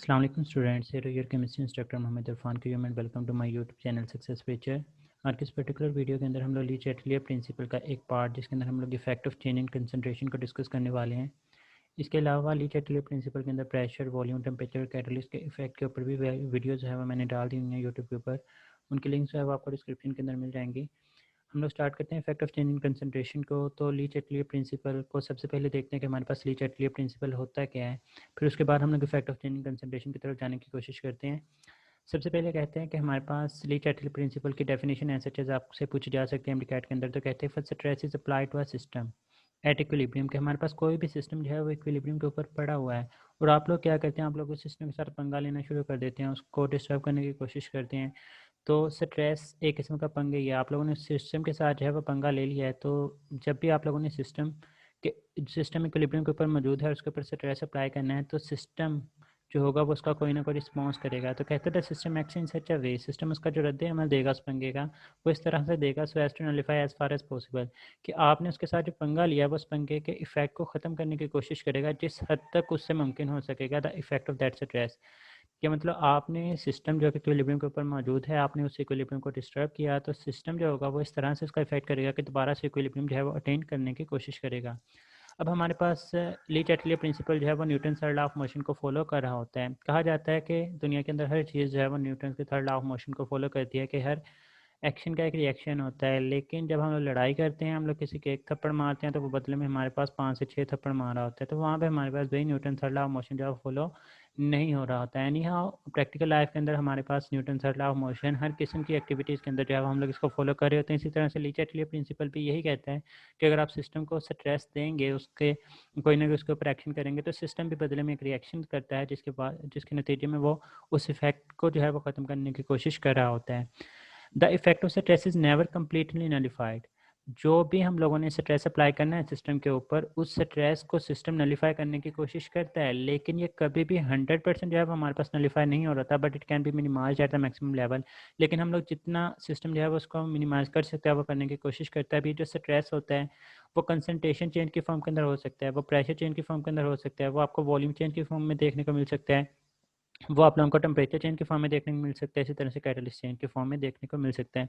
अस्सलाम वालेकुम students, here your chemistry instructor Mohammad Irfan Qayyum and welcome to my YouTube channel success feature. आज के इस पर्टिकुलर वीडियो के अंदर हम लोग ली चैटलियर प्रिंसिपल का एक पार्ट जिसके अंदर हम लोग effect of change in concentration को डिस्कस करने वाले हैं। इसके अलावा ली चैटलियर प्रिंसिपल के अंदर प्रेशर, वॉल्यूम, टेम्परेचर, कैटलिस्ट के इफेक्ट के ऊपर भी वीडियोज़ है वो मैंने डाल दी हुई हैं यूट्यूब के ऊपर। उनकी लिंक्स है वो आपको डिस्क्रिप्शन के अंदर मिल जाएंगी। हम लोग स्टार्ट करते हैं effect of change in concentration को। तो ली चैटलियर प्रिंसिपल को सबसे पहले देखते हैं कि हमारे पास ली चैटलियर प्रिंसिपल होता क्या है। फिर उसके बाद हम लोग effect of change in concentration की तरफ जाने की कोशिश करते हैं। सबसे पहले कहते हैं कि हमारे पास ली चैटलियर प्रिंसिपल की डेफिनेशन ऐसे चीज़ आपसे पूछी जा सकती है एमडीकैट के अंदर। तो कहते हैं first stress is apply to a system at equilibrium, कि हमारे पास कोई भी सिस्टम जो है वो इक्विलिब्रियम के ऊपर पड़ा हुआ है और आप लोग क्या करते हैं, आप लोग उस सिस्टम के साथ पंगा लेना शुरू कर देते हैं, उसको डिस्टर्ब करने की कोशिश करते हैं। तो स्ट्रेस एक किस्म का पंगा ही है। आप लोगों ने सिस्टम के साथ जो है वो पंगा ले लिया है, तो जब भी आप लोगों ने सिस्टम इक्विलिब्रियम के ऊपर मौजूद है उसके ऊपर स्ट्रेस अप्लाई करना है, तो सिस्टम जो होगा वो उसका कोई ना कोई रिस्पॉन्स करेगा। तो कहते थे system act in such a way, system उसका जो रद्द अमल देगा उस पंगे का वो इस तरह से देगा so as to nullify as far as possible, कि आपने उसके साथ जो पंगा लिया है वो उस पंगे के इफेक्ट को ख़त्म करने की कोशिश करेगा जिस हद तक उससे मुमकिन हो सकेगा, the effect of that stress. कि मतलब आपने सिस्टम जो कि इक्विलिब्रियम के ऊपर मौजूद है, आपने उस इक्विलिब्रियम को डिस्टर्ब किया, तो सिस्टम जो होगा वो इस तरह से उसका इफेक्ट करेगा कि दोबारा से इक्विलिब्रियम जो है वो अटेन करने की कोशिश करेगा। अब हमारे पास ली चैटलियर प्रिंसिपल जो है वो Newton third law of motion को फॉलो कर रहा होता है। कहा जाता है कि दुनिया के अंदर हर चीज़ जो है वो न्यूटन के थर्ड लॉ ऑफ मोशन को फॉलो करती है, कि हर एक्शन का एक रिएक्शन होता है। लेकिन जब हम लोग लड़ाई करते हैं, हम लोग किसी के एक थप्पड़ मारते हैं, तो वो बदले में हमारे पास 5 से 6 थप्पड़ मारा होता है, तो वहाँ पे हमारे पास वही Newton third law of motion जो है फॉलो नहीं हो रहा होता है। एनी हाउ प्रैक्टिकल लाइफ के अंदर हमारे पास Newton third law of motion हर किस्म की एक्टिविटीज़ के अंदर जो है हम लोग इसको फॉलो कर रहे होते हैं। इसी तरह से ली चैटलियर प्रिंसिपल भी यही कहता है कि अगर आप सिस्टम को स्ट्रेस देंगे, उसके कोई ना कोई उसके ऊपर एक्शन करेंगे, तो सिस्टम भी बदले में एक रिएक्शन करता है जिसके नतीजे में वो उस इफेक्ट को जो है वो ख़त्म करने की कोशिश कर रहा होता है। The effect of stress is never completely nullified. जो भी हम लोगों ने स्ट्रेस अप्लाई करना है सिस्टम के ऊपर, उस स्ट्रेस को सिस्टम नलीफाई करने की कोशिश करता है, लेकिन ये कभी भी 100% जो है वो हमारे पास नलीफाई नहीं हो रहा था, but it can be minimize at the maximum level. लेकिन हम लोग जितना सिस्टम जो है वो उसको मिनिमाइज कर सकते हैं वो करने की कोशिश करता है। अभी जो स्ट्रेस होता है वो कंसनट्रेशन चेंज की फॉर्म के अंदर हो सकता है, वो प्रेशर चेंज की फॉर्म के अंदर हो सकता है, वो आपको वॉल्यूम चेंज की फॉर्म में देखने को मिल सकता है, वो आप लोगों को टेम्परेचर चेंज के फॉर्म में देखने को मिल सकता है, इसी तरह से कैटलिस्ट चेंज के फॉर्म में देखने को मिल सकता है।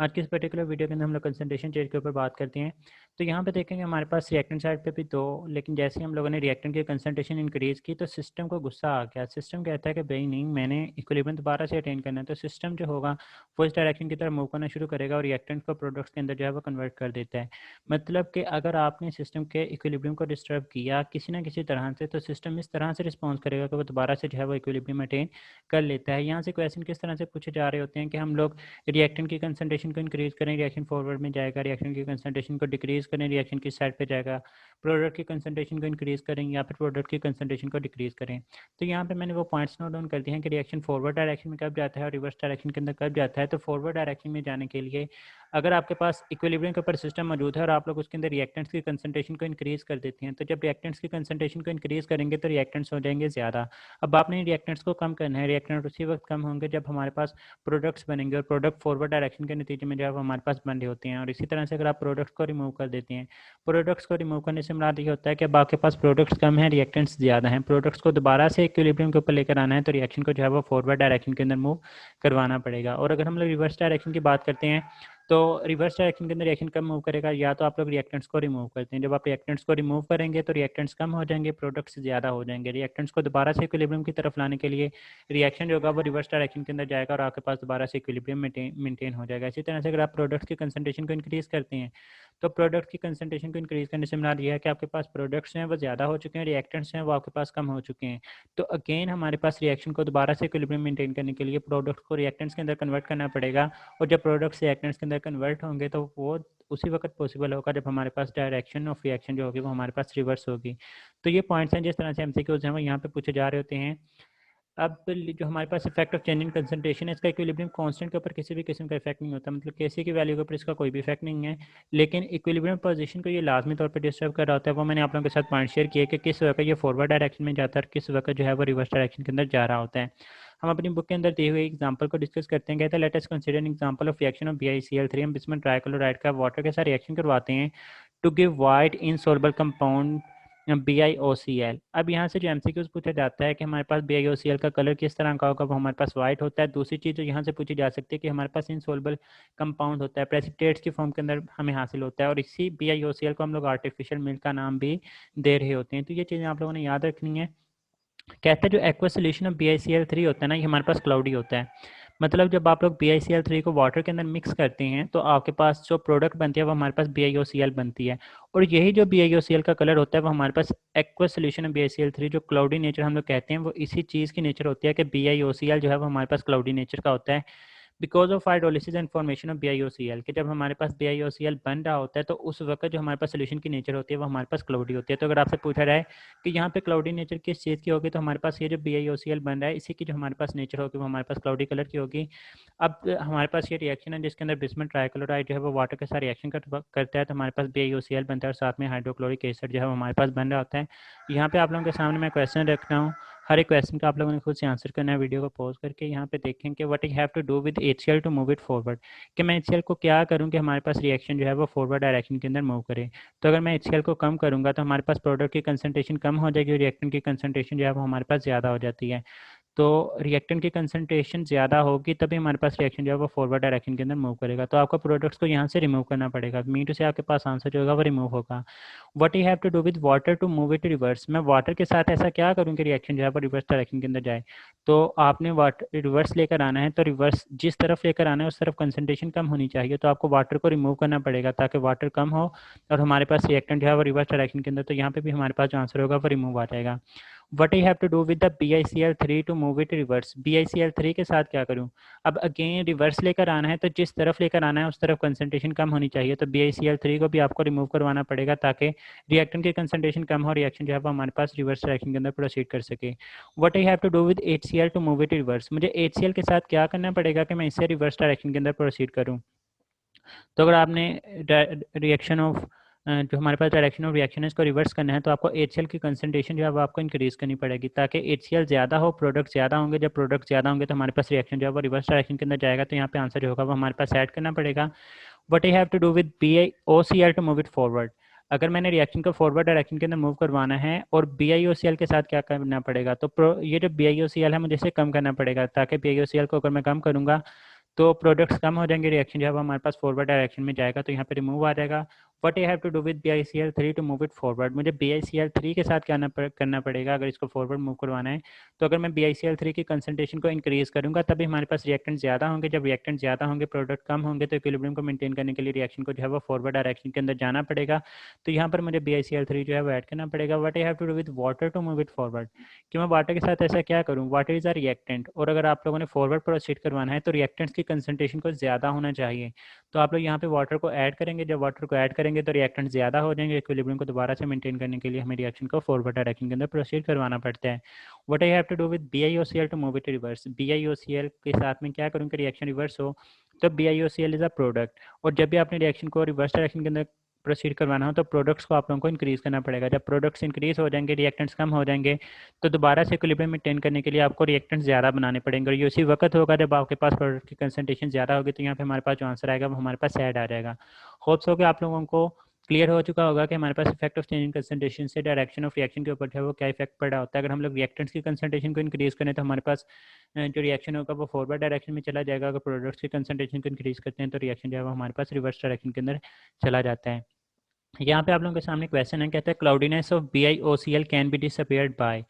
आज की इस पर्टिकुलर वीडियो के अंदर हम लोग कंसंट्रेशन चेंज के ऊपर बात करते हैं। तो यहाँ पे देखेंगे हमारे पास रिएक्टेंट साइड पे भी दो, लेकिन जैसे ही हम लोगों ने रिएक्टेंट की कंसंट्रेशन इंक्रीज़ की तो सिस्टम को गुस्सा आ गया। सिस्टम कहता है कि भाई नहीं, मैंने इक्विलिब्रियम दोबारा से अटेन करना है, तो सिस्टम जो होगा वो इस डायरेक्शन की तरफ मूव करना शुरू करेगा और रिएक्टेंट को प्रोडक्ट्स के अंदर जो है वो कन्वर्ट कर देता है। मतलब कि अगर आपने सिस्टम के इक्विलिब्रियम को डिस्टर्ब किया किसी ना किसी तरह से, तो सिस्टम इस तरह से रिस्पॉन्स करेगा कि वो दोबारा से जो है वो इक्विलिब्रियम अटेन कर लेता है। यहाँ से क्वेश्चन किस तरह से पूछे जा रहे होते हैं कि हम लोग रिएक्टेंट की कंसंट्रेशन को इंक्रीज़ करें, रिएक्शन फॉरवर्ड में जाएगा, रिएक्शन की कंसंट्रेशन को डिक्रीज़ करें, रिएक्शन की साइड पे जाएगा, प्रोडक्ट की कंसंट्रेशन को इंक्रीज़ करें या फिर प्रोडक्ट की कंसंट्रेशन को डिक्रीज़ करें। तो यहाँ पे मैंने वो पॉइंट्स नोट डाउन कर दिए हैं कि रिएक्शन फॉरवर्ड डायरेक्शन में कब जाता है और रिवर्स डायरेक्शन के अंदर कब जाता है। तो फॉरवर्ड डायरेक्शन में जाने के लिए अगर आपके पास इक्विलिब्रियम के ऊपर सिस्टम मौजूद है और आप लोग उसके अंदर रिएक्टेंट्स की कंसंट्रेशन को इंक्रीज़ कर देते हैं, तो जब रिएक्टेंट्स की कंसंट्रेशन को इंक्रीज़ करेंगे तो रिएक्टेंट्स हो जाएंगे ज़्यादा। अब आपने रिएक्टेंट्स को कम करना है, रिएक्टेंट उसी वक्त कम होंगे जब हमारे पास प्रोडक्ट्स बनेंगे और प्रोडक्ट फॉरवर्ड डायरेक्शन के नतीजे में जो है वो हमारे पास बन रहे होते हैं। और इसी तरह से अगर आप प्रोडक्ट्स को रिमूव कर देते हैं, प्रोडक्ट्स को रिमूव करने से मुराद ये होता है कि अब आपके पास प्रोडक्ट्स कम हैं, रिएक्टेंट्स ज़्यादा हैं। प्रोडक्ट्स को दोबारा से इक्विलिब्रियम के ऊपर लेकर आना है तो रिएक्शन को जो है वो फॉरवर्ड डायरेक्शन के अंदर मूव करवाना पड़ेगा। और अगर हम लोग रिवर्स डायरेक्शन की बात करते हैं, तो रिवर्स डायरेक्शन के अंदर रिएक्शन कब मूव करेगा, या तो आप लोग रिएक्टेंट्स को रिमूव करते हैं, जब आप रिएक्टेंट्स को रिमूव करेंगे तो रिएक्टेंट्स कम हो जाएंगे, प्रोडक्ट्स ज़्यादा हो जाएंगे। रिएक्टेंट्स को दोबारा से इक्विलिब्रियम की तरफ लाने के लिए रिएक्शन जो होगा वो रिवर्स डायरेक्शन के अंदर जाएगा और आपके पास दोबारा से इक्विलिब्रियम मेंटेन हो जाएगा। इसी तरह से अगर आप प्रोडक्ट्स की कंसंट्रेशन को इंक्रीज़ करते हैं, तो प्रोडक्ट की कंसंट्रेशन को इंक्रीज़ करने से मुराद ये है कि आपके पास प्रोडक्ट्स हैं वो ज़्यादा हो चुके हैं, रिएक्टेंट्स हैं वो आपके पास कम हो चुके हैं। तो अगेन हमारे पास रिएक्शन को दोबारा से इक्विलिब्रियम मेंटेन करने के लिए प्रोडक्ट को रिएक्टेंट्स के अंदर कन्वर्ट करना पड़ेगा। और जब प्रोडक्ट्स रिएक्टेंट्स के अंदर कन्वर्ट होंगे तो वो उसी वक्त पॉसिबल होगा जब हमारे पास डायरेक्शन ऑफ रिएक्शन जो होगी वो हमारे पास रिवर्स होगी। तो ये पॉइंट्स हैं जिस तरह से एमसीक्यूज हैं वो यहाँ पे पूछे जा रहे होते हैं। अब जो हमारे पास effect of change in concentration है, इसका इक्विलिब्रियम कांस्टेंट के ऊपर किसी भी किस्म का इफेक्ट नहीं होता, मतलब केसी की वैल्यू के ऊपर इसका कोई भी इफेक्ट नहीं है। लेकिन इक्विलिब्रियम पोजीशन को ये लाजमी तौर पे डिस्टर्ब कर रहा होता है। वो मैंने आप लोगों के साथ पॉइंट शेयर किया कि किस वक्त ये फॉरवर्ड डायरेक्शन में जाता है और किस वक्त जो है वो रिवर्स डायरेक्शन के अंदर जा रहा होता है। हम अपनी बुक के अंदर दिए हुए एग्जांपल को डिस्कस करते हैं। कहते हैं let us consider an example of reaction of BiCl3, हम बिस्मुथ ट्राइक्लोराइड का वाटर के साथ रिएक्शन करवाते हैं to give white insoluble compound BiOCl। अब यहाँ से जो MCQs पूछा जाता है कि हमारे पास BiOCl का कलर किस तरह का होगा, वो हमारे पास वाइट होता है। दूसरी चीज़ जो यहाँ से पूछी जा सकती है कि हमारे पास इनसॉल्युबल कंपाउंड होता है, प्रेसिपिटेट्स की फॉर्म के अंदर हमें हासिल होता है, और इसी BiOCl को हम लोग आर्टिफिशियल मिल्क का नाम भी दे रहे होते हैं। तो ये चीज़ें आप लोगों ने याद रखनी है। कहते हैं जो एक्वा सोल्यूशन ऑफ BiCl3 होता है ना, ये हमारे पास क्लाउडी होता है। मतलब जब आप लोग BiCl3 को वाटर के अंदर मिक्स करते हैं तो आपके पास जो प्रोडक्ट बनती है वो हमारे पास BiOCl बनती है, और यही जो BiOCl का कलर होता है वो हमारे पास एक्वा सोल्यूशन ऑफ BiCl3 जो क्लाउडी नेचर हम लोग कहते हैं, वो इसी चीज़ की नेचर होती है कि BiOCl जो है वो हमारे पास क्लाउडी नेचर का होता है because of hydrolysis and formation of BiOCl। कि जब हमारे पास BiOCl बन रहा होता है तो उस वक्त जो हमारे पास सोल्यूशन की नेचर होती है वो हमारे पास क्लाउडी होती है। तो अगर आपसे पूछा जाए कि यहाँ पे क्लाउडी नेचर किस चीज़ की होगी, तो हमारे पास ये जो BiOCl बन रहा है इसी की जो हमारे पास नेचर होगी वो हमारे पास क्लाउडी कलर की होगी। अब हमारे पास ये रिएक्शन है जिसके अंदर बिस्मुथ ट्राइक्लोराइड जो है वो वाटर के साथ रिएक्शन करता है, तो हमारे पास BiOCl बनता है और साथ में हाइड्रोक्लोरिक एसिड जो है वो हमारे पास बन रहा होता है। यहाँ पे आप लोगों के सामने मैं क्वेश्चन रख रहा हूँ, हर एक क्वेश्चन का आप लोगों ने खुद से आंसर करना है। वीडियो को पॉज करके यहाँ पे देखें कि what I have to do with HCl to move it forward, कि मैं HCl को क्या करूँ कि हमारे पास रिएक्शन जो है वो फॉरवर्ड डायरेक्शन के अंदर मूव करे। तो अगर मैं HCl को कम करूँगा तो हमारे पास प्रोडक्ट की कंसनट्रेशन कम हो जाएगी और रिएक्टेंट की कंसनट्रेशन जो है वो हमारे पास ज़्यादा हो जाती है। तो रिएक्टेंट की कंसनट्रेशन ज़्यादा होगी तभी हमारे पास रिएक्शन जो है वो फॉरवर्ड डायरेक्शन के अंदर मूव करेगा। तो आपको प्रोडक्ट्स को यहाँ से रिमूव करना पड़ेगा, मीन टू से आपके पास आंसर जो होगा वो रिमूव होगा। What you have to do with water to move it reverse, मैं वाटर के साथ ऐसा क्या करूँ कि रिएक्शन जो है वो रिवर्स डायरेक्शन के अंदर जाए। तो आपने वाटर रिवर्स लेकर आना है, तो रिवर्स जिस तरफ लेकर आना है उस तरफ कंसनट्रेशन कम होनी चाहिए, तो आपको वाटर को रिमूव करना पड़ेगा ताकि वाटर कम हो और हमारे पास रिएक्टेंट जो है वो रिवर्स डायरेक्शन के अंदर, तो यहाँ पे भी हमारे पास जो आंसर होगा वो रिमूव आ जाएगा। What I have to do with the BiCl3 to move it reverse, BiCl3 के साथ क्या करूँ। अब अगेन रिवर्स लेकर आना है, तो जिस तरफ लेकर आना है उस तरफ कंसनट्रेशन कम होनी चाहिए, तो BiCl3 को भी आपको रिमूव करवाना पड़ेगा ताकि रिएक्टेंट की कंसनट्रेशन कम हो, रिएक्शन जो है वो हमारे पास रिवर्स डायरेक्शन के अंदर प्रोसीड कर सके। What I have to do with HCl to move it reverse, मुझे HCl के साथ क्या करना पड़ेगा कि मैं इससे रिवर्स डायरेक्शन के अंदर प्रोसीड करूँ। तो अगर आपने रिएक्शन ऑफ जो हमारे पास डायरेक्शन ऑफ रिएक्शन है इसको रिवर्स करना है, तो आपको HCl की कंसनट्रेशन जो है वो आपको इंक्रीज़ करनी पड़ेगी ताकि HCl ज़्यादा हो, प्रोडक्ट ज़्यादा होंगे। जब प्रोडक्ट ज़्यादा होंगे तो हमारे पास रिएक्शन जो है वो रिवर्स डायरेक्शन के अंदर जाएगा, तो यहाँ पे आंसर जो होगा वो हमारे पास ऐड करना पड़ेगा। What I have to do with BiOCl to move it forward, अगर मैंने रिएक्शन को फॉरवर्ड डायरेक्शन के अंदर मूव करवाना है और BiOCl के साथ क्या करना पड़ेगा, तो ये जो BiOCl है मुझे इसे कम करना पड़ेगा ताकि BiOCl को अगर मैं कम करूँगा तो प्रोडक्ट्स कम हो जाएंगे, रिएक्शन जो है वो हमारे पास फॉरवर्ड डायरेक्शन में जाएगा, तो यहाँ पे रिमूव आ जाएगा। What I have to do with BiCl3 to move it forward, मुझे BiCl3 के साथ क्या करना पड़ेगा अगर इसको फॉरवर्ड मूव करवाना है। तो अगर मैं BiCl3 की कंसनट्रेशन को इंक्रीज करूँगा तभी हमारे पास रिएक्टेंट ज़्यादा होंगे, जब रिएक्टेंट ज़्यादा होंगे प्रोडक्ट कम होंगे, तो इक्विलिब्रियम को मेंटेन करने के लिए रिएक्शन को जो है वो फॉरवर्ड डायरेक्शन के अंदर जाना पड़ेगा। तो यहाँ पर मुझे BiCl3 जो है वो ऐड करना पड़ेगा। What I have to do with water to move it forward, कि मैं वाटर के साथ ऐसा क्या करूँ, वाटर इज़ अ रिएक्टेंट, और अगर आप लोगों ने फॉरवर्ड प्रोसीड करवाना है तो रिएक्टेंट्स की कंसनट्रेशन को ज़्यादा होना चाहिए। तो आप लोग यहाँ पे वाटर को ऐड करेंगे, जब वाटर को ऐड करेंगे तो रिएक्टेंट ज़्यादा हो जाएंगे, इक्विलिब्रियम को दोबारा से मेंटेन करने के लिए हमें रिएक्शन को फॉरवर्ड डायरेक्शन के अंदर प्रोसीड करवाना पड़ता है। What I have to do with BiOCl to move it reverse, BiOCl के साथ में क्या करूँ कि रिएक्शन रिवर्स हो, तो BiOCl इज़ अ प्रोडक्ट, और जब भी आपने रिएक्शन को रिवर्स डायरेक्शन के अंदर प्रोसीड करवाना हो तो प्रोडक्ट्स को आप लोगों को इंक्रीज करना पड़ेगा। जब प्रोडक्ट्स इंक्रीज हो जाएंगे, रिएक्टेंट्स कम हो जाएंगे, तो दोबारा से इक्विलिब्रियम मेंटेन करने के लिए आपको रिएक्टेंट्स ज़्यादा बनाने पड़ेंगे, और ये उसी वक्त होगा जब आपके पास प्रोडक्ट की कंसनट्रेशन ज़्यादा होगी। तो यहाँ पे हमारे पास जो आंसर आएगा वो हमारे पास ऐड आ जाएगा। होप्स हो कि आप लोगों को क्लियर हो चुका होगा कि हमारे पास इफेक्ट ऑफ चेंजिंग कंसनट्रेशन से डायरेक्शन ऑफ रिएक्शन के ऊपर जो है वो क्या इफेक्ट पड़ा होता है। अगर हम लोग रिएक्टेंट्स की कंसनट्रेशन को इंक्रीज करें तो हमारे पास जो रिएक्शन होगा वो फॉरवर्ड डायरेक्शन में चला जाएगा, अगर प्रोडक्ट्स की कंसनट्रेशन को इंक्रीज करते हैं तो रिएक्शन जो है वो हमारे पास रिवर्स डायरेक्शन के अंदर चला जाता है। यहाँ पे आप लोगों के सामने क्वेश्चन है, कहता है cloudiness of BiOCl can be disappeared by,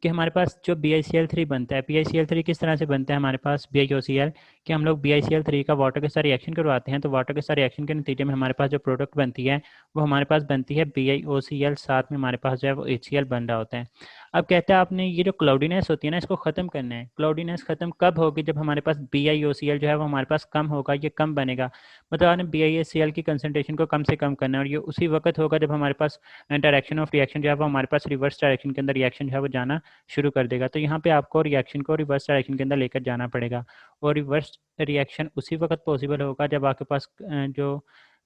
कि हमारे पास जो BiCl3 बनता है, BiCl3 किस तरह से बनता है हमारे पास BiOCl, कि हम लोग BiCl3 का वाटर के साथ रिएक्शन करवाते हैं, तो वाटर के साथ रिएक्शन के नतीजे में हमारे पास जो प्रोडक्ट बनती है वो हमारे पास बनती है BiOCl, साथ में हमारे पास जो है वो HCl बन रहा होता है। अब कहते हैं आपने ये जो क्लाउडीनेस होती है ना इसको ख़त्म करना है। क्लाउडीनेस ख़त्म कब होगी, जब हमारे पास BiOCl जो है वो हमारे पास कम होगा, ये कम बनेगा, मतलब आपने BiCl की कंसनट्रेशन को कम से कम करना है, और ये उसी वक्त होगा जब हमारे पास डायरेक्शन ऑफ रिएक्शन जो है वो हमारे पास रिवर्स डायरेक्शन के अंदर रिएक्शन जो है वो जाना शुरू कर देगा। तो यहाँ पे आपको रिएक्शन को रिवर्स डायरेक्शन के अंदर लेकर जाना पड़ेगा, और रिवर्स रिएक्शन उसी वक्त पॉसिबल होगा जब आपके पास जो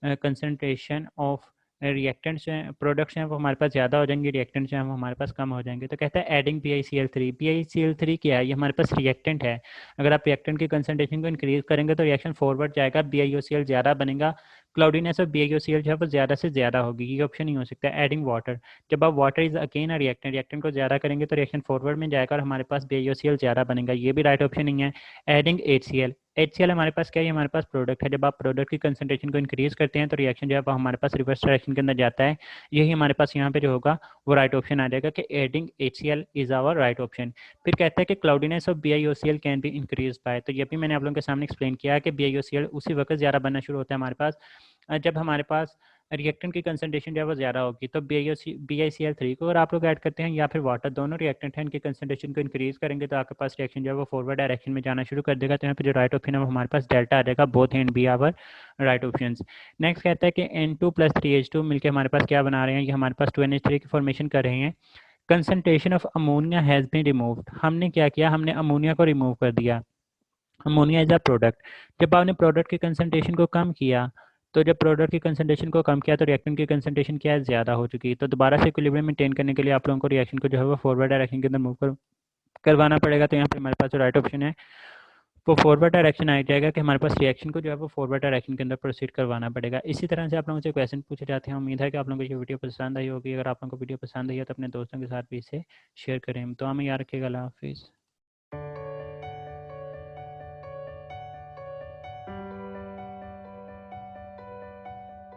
कंसनट्रेशन ऑफ रिएक्टेंट्स हैं, प्रोडक्ट्स हैं, वो हमारे पास ज़्यादा हो जाएंगे, रिएक्टेंट्स हैं वो हमारे पास कम हो जाएंगे। तो कहता है एडिंग BiCl3 क्या है, ये हमारे पास रिएक्टेंट है। अगर आप रिएक्टेंट की कंसनट्रेशन को इंक्रीज करेंगे तो रिएक्शन फॉरवर्ड जाएगा, BiOCl ज़्यादा बनेगा, क्लाउडीनेस ऑफ BiOCl जो है वो ज़्यादा से ज़्यादा होगी, ये ऑप्शन नहीं हो सकता। एडिंग वाटर, जब आप water is again a reactant, reactant को ज़्यादा करेंगे तो रिएक्शन फॉरवर्ड में जाएगा और हमारे पास BiOCl ज़्यादा बनेगा, ये भी राइट ऑप्शन नहीं है। एडिंग HCl, HCl हमारे पास क्या है, हमारे पास प्रोडक्ट है, जब आप प्रोडक्ट की कंसनट्रेशन को इंक्रीज करते हैं तो रिएक्शन जो है वो हमारे पास रिवर्स डायरेक्शन के अंदर जाता है, यही हमारे पास यहाँ पे जो होगा वो राइट ऑप्शन आ जाएगा कि adding HCl is our right option. फिर कहता है कि cloudiness of BiOCl can be increase by, तो ये भी मैंने आप लोगों के सामने एक्सप्लेन किया है कि BiOCl उसी वक्त ज़्यादा बनना शुरू होता है हमारे पास जब हमारे पास रिएक्टेंट की कंसनट्रेशन जो है वो ज़्यादा होगी। तो BiCl3 को अगर आप लोग ऐड करते हैं या फिर वाटर, दोनों रिएक्टेंट हैं, इनकी कंसनट्रेशन को इंक्रीज करेंगे तो आपके पास रिएक्शन जो है वो फॉरवर्ड डायरेक्शन में जाना शुरू कर देगा। तो यहाँ पे जो राइट ऑप्शन है वो हमारे पास डेल्टा आ जाएगा, both and B our right option. Next कहता है कि N2+3H2 मिलकर हमारे पास क्या बना रहे हैं, ये हमारे पास 2NH3 की फॉर्मेशन कर रहे हैं। Concentration of ammonia has been removed, हमने क्या किया, हमने अमोनिया को रिमूव कर दिया। अमोनिया इज अ प्रोडक्ट, जब आपने प्रोडक्ट की कंसनट्रेशन को कम किया, तो जब प्रोडक्ट की कंसनट्रेशन को कम किया तो रिएक्टेंट की कंसनट्रेशन क्या है, ज़्यादा हो चुकी है। तो दोबारा से इक्विलिब्रियम मेंटेन करने के लिए आप लोगों को रिएक्शन को जो है वो फॉरवर्ड डायरेक्शन के अंदर मूव करवाना पड़ेगा। तो यहाँ पे हमारे पास जो राइट ऑप्शन है वो फॉरवर्ड डायरेक्शन आ जाएगा कि हमारे पास रिएक्शन को जो है वो फॉरवर्ड डायरेक्शन के अंदर प्रोसीड करवाना पड़ेगा। इसी तरह से आप लोगों से क्वेश्चन पूछे जाते हैं। उम्मीद है कि आप लोगों को ये वीडियो पसंद आई होगी। अगर आप लोगों को वीडियो पसंद आई है तो अपने दोस्तों के साथ भी इसे शेयर करें। तो हमें याद रखिएगा। अल्लाह हाफिज़।